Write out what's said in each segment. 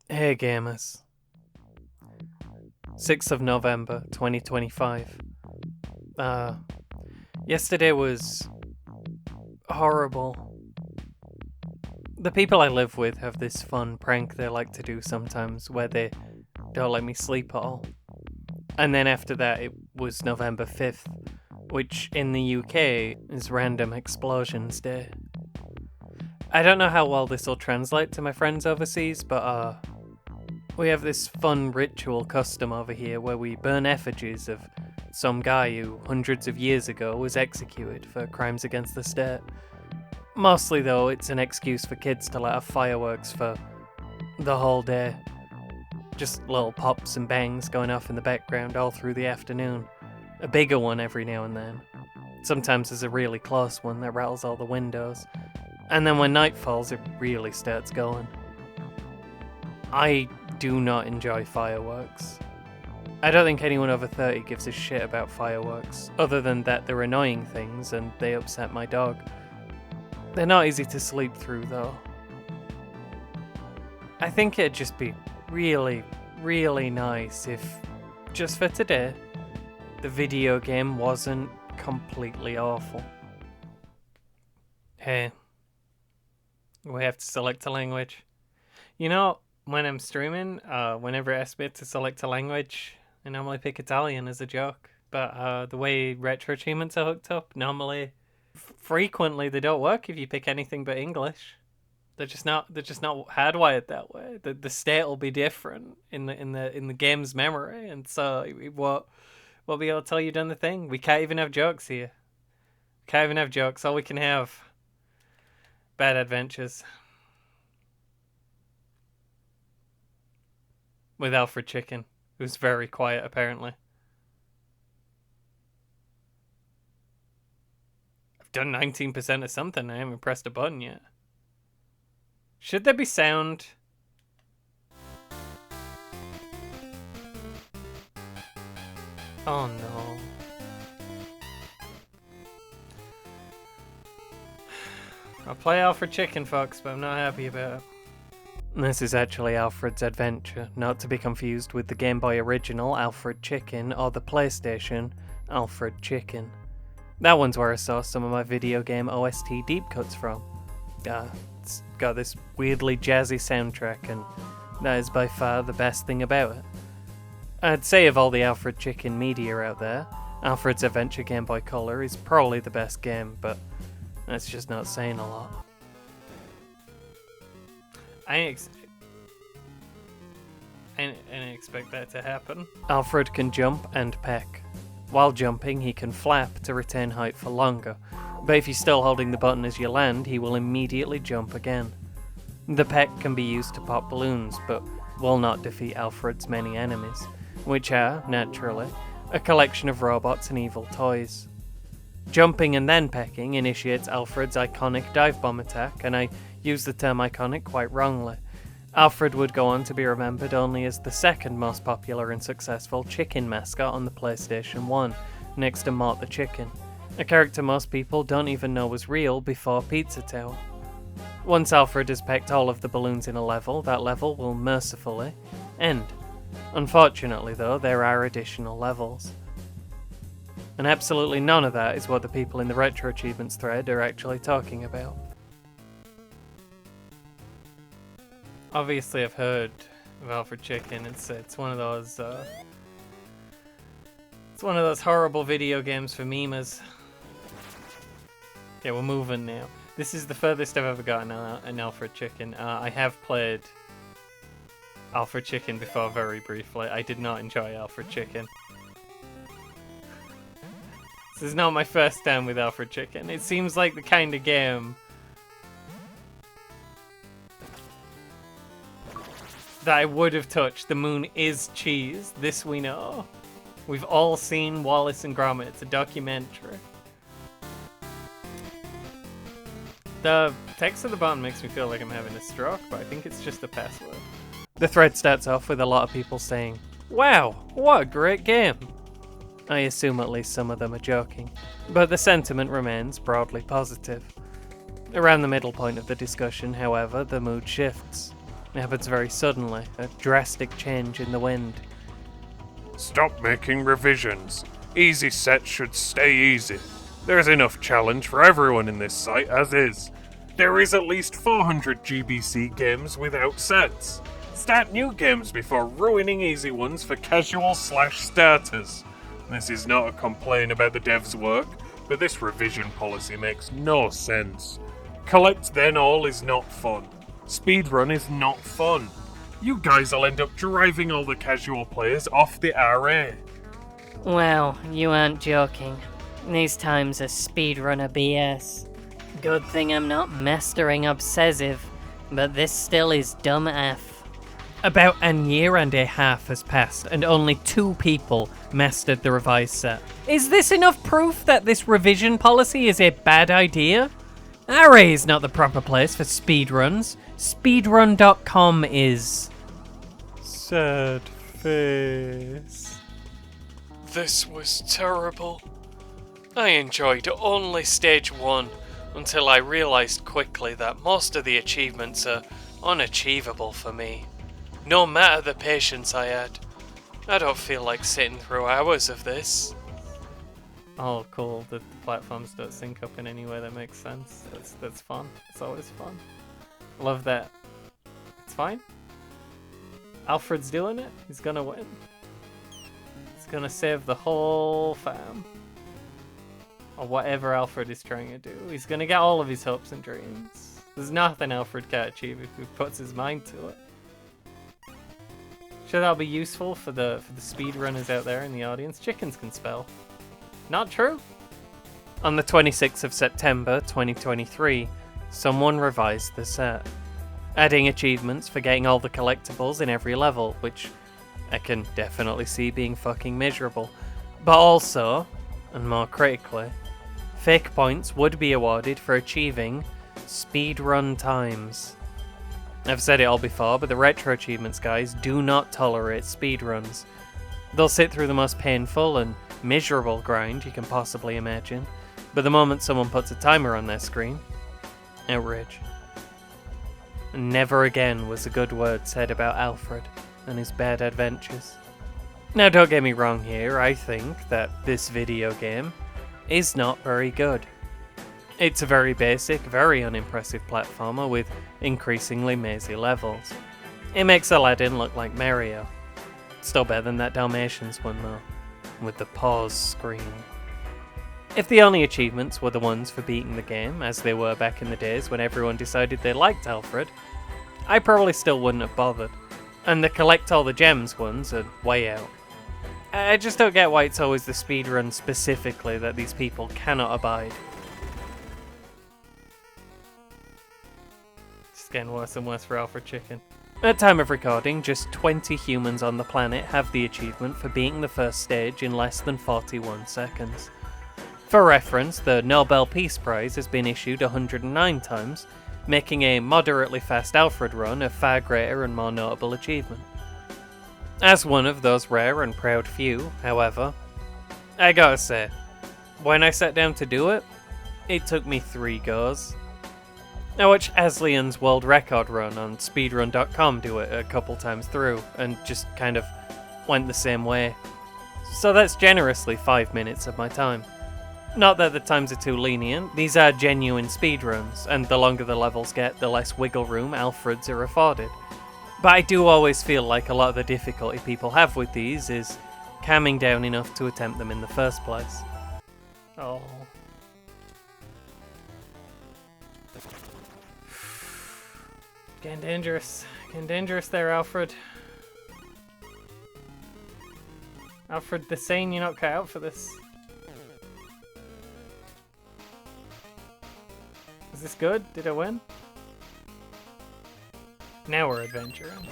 Hey gamers. 6th of November 2025. Yesterday was horrible. The people I live with have this fun prank they like to do sometimes where they don't let me sleep at all. And then after that it was November 5th, which in the UK is Random Explosions Day. I don't know how well this will translate to my friends overseas, but we have this fun ritual custom over here where we burn effigies of some guy who hundreds of years ago was executed for crimes against the state. Mostly though, it's an excuse for kids to let off fireworks for the whole day. Just little pops and bangs going off in the background all through the afternoon. A bigger one every now and then. Sometimes there's a really close one that rattles all the windows. And then when night falls, it really starts going. I do not enjoy fireworks. I don't think anyone over 30 gives a shit about fireworks, other than that they're annoying things and they upset my dog. They're not easy to sleep through though. I think it'd just be really, really nice if, just for today, the video game wasn't completely awful. Hey, we have to select a language. You know, when I'm streaming, whenever it asks me to select a language, I normally pick Italian as a joke. But the way retro achievements are hooked up, normally, frequently they don't work if you pick anything but English. They're just not hardwired that way. The state will be different in the game's memory, and so it won't be able to tell you done the thing. We can't even have jokes here. Can't even have jokes. All we can have bad adventures. With Alfred Chicken, who's very quiet apparently. I've done 19% of something, I haven't pressed a button yet. Should there be sound? Oh no. I'll play Alfred Chicken, folks, but I'm not happy about it. This is actually Alfred's Adventure, not to be confused with the Game Boy original Alfred Chicken or the PlayStation Alfred Chicken. That one's where I saw some of my video game OST deep cuts from. It's got this weirdly jazzy soundtrack, and that is by far the best thing about it. I'd say of all the Alfred Chicken media out there, Alfred's Adventure Game Boy Color is probably the best game, but that's just not saying a lot. I didn't expect that to happen. Alfred can jump and peck. While jumping, he can flap to retain height for longer, but if you're still holding the button as you land, he will immediately jump again. The peck can be used to pop balloons, but will not defeat Alfred's many enemies, which are, naturally, a collection of robots and evil toys. Jumping and then pecking initiates Alfred's iconic dive bomb attack, and I use the term iconic quite wrongly. Alfred would go on to be remembered only as the second most popular and successful chicken mascot on the PlayStation 1, next to Mort the Chicken, a character most people don't even know was real before Pizza Tower. Once Alfred has pecked all of the balloons in a level, that level will mercifully end. Unfortunately though, there are additional levels. And absolutely none of that is what the people in the Retro Achievements thread are actually talking about. Obviously, I've heard of Alfred Chicken. It's one of those horrible video games for memers. Okay, we're moving now. This is the furthest I've ever gotten an Alfred Chicken. I have played Alfred Chicken before very briefly. I did not enjoy Alfred Chicken. This is not my first time with Alfred Chicken. It seems like the kind of game that I would have touched. The moon is cheese, this we know. We've all seen Wallace and Gromit, it's a documentary. The text at the bottom makes me feel like I'm having a stroke, but I think it's just the password. The thread starts off with a lot of people saying, "Wow, what a great game!" I assume at least some of them are joking, but the sentiment remains broadly positive. Around the middle point of the discussion, however, the mood shifts. It happens very suddenly, a drastic change in the wind. Stop making revisions. Easy sets should stay easy. There's enough challenge for everyone in this site as is. There is at least 400 GBC games without sets. Start new games before ruining easy ones for casual/starters. This is not a complaint about the devs' work, but this revision policy makes no sense. Collect then all is not fun. Speedrun is not fun. You guys will end up driving all the casual players off the RA. Well, you aren't joking. These times are speedrunner BS. Good thing I'm not mastering obsessive, but this still is dumb F. About a year and a half has passed, and only 2 people mastered the revised set. Is this enough proof that this revision policy is a bad idea? RA is not the proper place for speedruns. Speedrun.com is... Sad face. This was terrible. I enjoyed only stage 1 until I realised quickly that most of the achievements are unachievable for me. No matter the patience I had, I don't feel like sitting through hours of this. Oh, cool. The platforms don't sync up in any way that makes sense. That's fun. It's always fun. Love that. It's fine. Alfred's doing it. He's gonna win. He's gonna save the whole fam. Or whatever Alfred is trying to do. He's gonna get all of his hopes and dreams. There's nothing Alfred can't achieve if he puts his mind to it. Sure, that'll be useful for the speedrunners out there in the audience. Chickens can spell. Not true. On the 26th of September 2023, someone revised the set, adding achievements for getting all the collectibles in every level, which I can definitely see being fucking miserable. But also, and more critically, fake points would be awarded for achieving speedrun times. I've said it all before, but the retro achievements guys do not tolerate speedruns. They'll sit through the most painful and miserable grind you can possibly imagine, but the moment someone puts a timer on their screen, outrage. Never again was a good word said about Alfred and his bad adventures. Now don't get me wrong here, I think that this video game is not very good. It's a very basic, very unimpressive platformer with increasingly mazy levels. It makes Aladdin look like Mario. Still better than that Dalmatians one though, with the pause screen. If the only achievements were the ones for beating the game, as they were back in the days when everyone decided they liked Alfred, I probably still wouldn't have bothered. And the collect all the gems ones are way out. I just don't get why it's always the speedrun specifically that these people cannot abide. It's getting worse and worse for Alfred Chicken. At time of recording, just 20 humans on the planet have the achievement for beating the first stage in less than 41 seconds. For reference, the Nobel Peace Prize has been issued 109 times, making a moderately fast Alfred run a far greater and more notable achievement. As one of those rare and proud few, however, I gotta say, when I sat down to do it, it took me 3 goes. I watched Aslian's world record run on speedrun.com do it a couple times through, and just kind of went the same way. So that's generously 5 minutes of my time. Not that the times are too lenient, these are genuine speedruns, and the longer the levels get, the less wiggle room Alfreds are afforded. But I do always feel like a lot of the difficulty people have with these is calming down enough to attempt them in the first place. Oh. Getting dangerous. Getting dangerous there, Alfred. Alfred, the sane, you're not cut out for this. Is this good? Did I win? Now we're adventuring.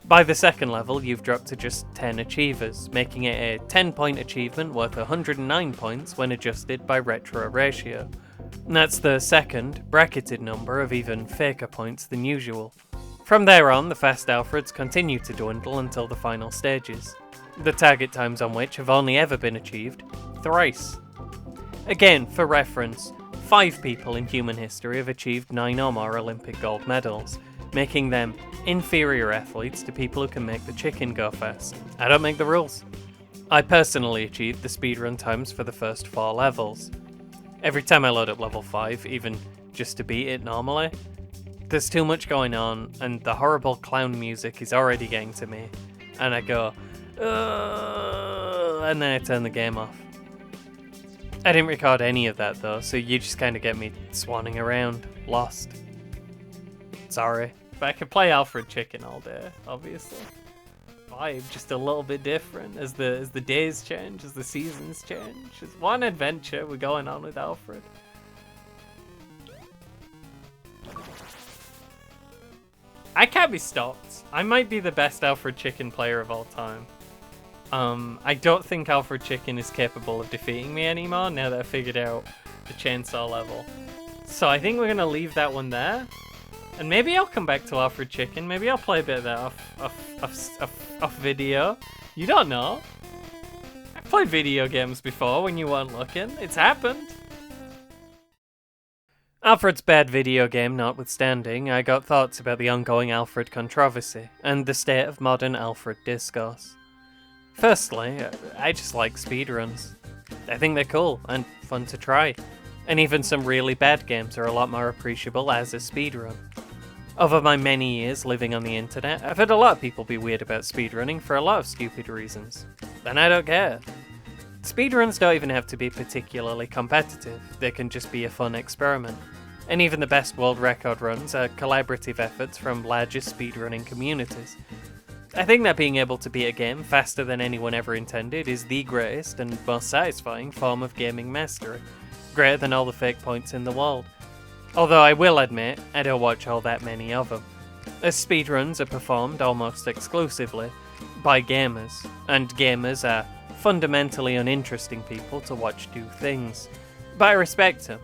By the second level, you've dropped to just 10 achievers, making it a 10-point achievement worth 109 points when adjusted by retro ratio. That's the second, bracketed number of even faker points than usual. From there on, the fast Alfreds continue to dwindle until the final stages, the target times on which have only ever been achieved thrice. Again, for reference, 5 people in human history have achieved 9 or more Olympic gold medals, making them inferior athletes to people who can make the chicken go fast. I don't make the rules. I personally achieved the speedrun times for the first 4 levels. Every time I load up level 5, even just to beat it normally, there's too much going on, and the horrible clown music is already getting to me, and I go, and then I turn the game off. I didn't record any of that though, so you just kind of get me swanning around, lost. Sorry. But I could play Alfred Chicken all day, obviously. Vibe just a little bit different as the days change, as the seasons change. It's one adventure we're going on with Alfred. I can't be stopped. I might be the best Alfred Chicken player of all time. I don't think Alfred Chicken is capable of defeating me anymore now that I figured out the chainsaw level. So I think we're going to leave that one there. And maybe I'll come back to Alfred Chicken. Maybe I'll play a bit of that off video. You don't know. I've played video games before when you weren't looking. It's happened. Alfred's bad video game notwithstanding, I got thoughts about the ongoing Alfred controversy and the state of modern Alfred discourse. Firstly, I just like speedruns. I think they're cool and fun to try, and even some really bad games are a lot more appreciable as a speedrun. Over my many years living on the internet, I've heard a lot of people be weird about speedrunning for a lot of stupid reasons, and I don't care. Speedruns don't even have to be particularly competitive, they can just be a fun experiment. And even the best world record runs are collaborative efforts from larger speedrunning communities. I think that being able to beat a game faster than anyone ever intended is the greatest and most satisfying form of gaming mastery, greater than all the fake points in the world. Although I will admit, I don't watch all that many of them, as speedruns are performed almost exclusively by gamers, and gamers are fundamentally uninteresting people to watch do things. But I respect them.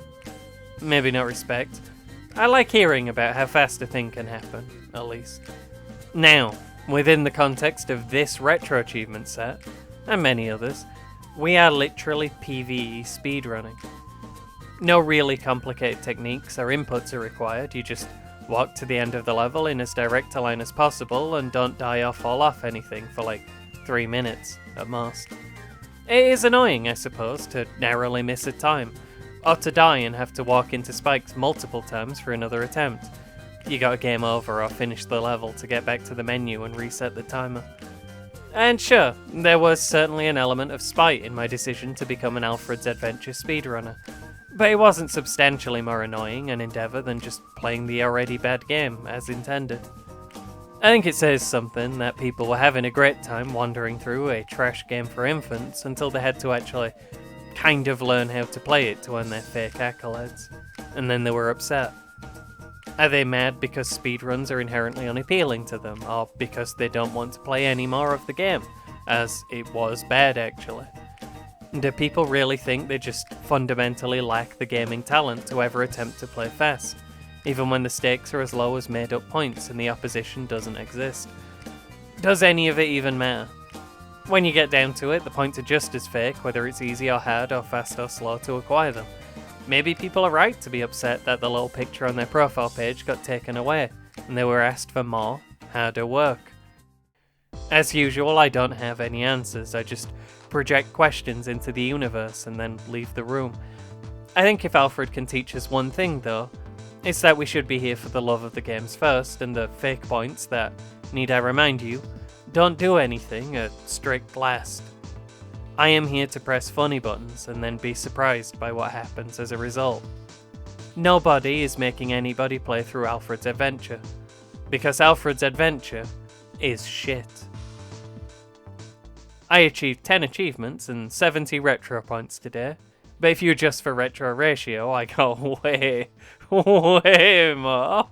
Maybe not respect. I like hearing about how fast a thing can happen, at least. Now, within the context of this retro achievement set, and many others, we are literally PvE speedrunning. No really complicated techniques or inputs are required, you just walk to the end of the level in as direct a line as possible and don't die or fall off anything for like 3 minutes at most. It is annoying, I suppose, to narrowly miss a time, or to die and have to walk into spikes multiple times for another attempt. You gotta game over or finish the level to get back to the menu and reset the timer. And sure, there was certainly an element of spite in my decision to become an Alfred's Adventure speedrunner, but it wasn't substantially more annoying an endeavour than just playing the already bad game as intended. I think it says something that people were having a great time wandering through a trash game for infants until they had to actually kind of learn how to play it to earn their fake accolades, and then they were upset. Are they mad because speedruns are inherently unappealing to them, or because they don't want to play any more of the game, as it was bad actually? Do people really think they just fundamentally lack the gaming talent to ever attempt to play fast, even when the stakes are as low as made up points and the opposition doesn't exist? Does any of it even matter? When you get down to it, the points are just as fake, whether it's easy or hard or fast or slow to acquire them. Maybe people are right to be upset that the little picture on their profile page got taken away, and they were asked for more, harder work. As usual, I don't have any answers, I just project questions into the universe and then leave the room. I think if Alfred can teach us one thing though, it's that we should be here for the love of the games first, and the fake points that, need I remind you, don't do anything at strict last. I am here to press funny buttons and then be surprised by what happens as a result. Nobody is making anybody play through Alfred's Adventure, because Alfred's Adventure is shit. I achieved 10 achievements and 70 retro points today, but if you adjust for retro ratio, I got way more.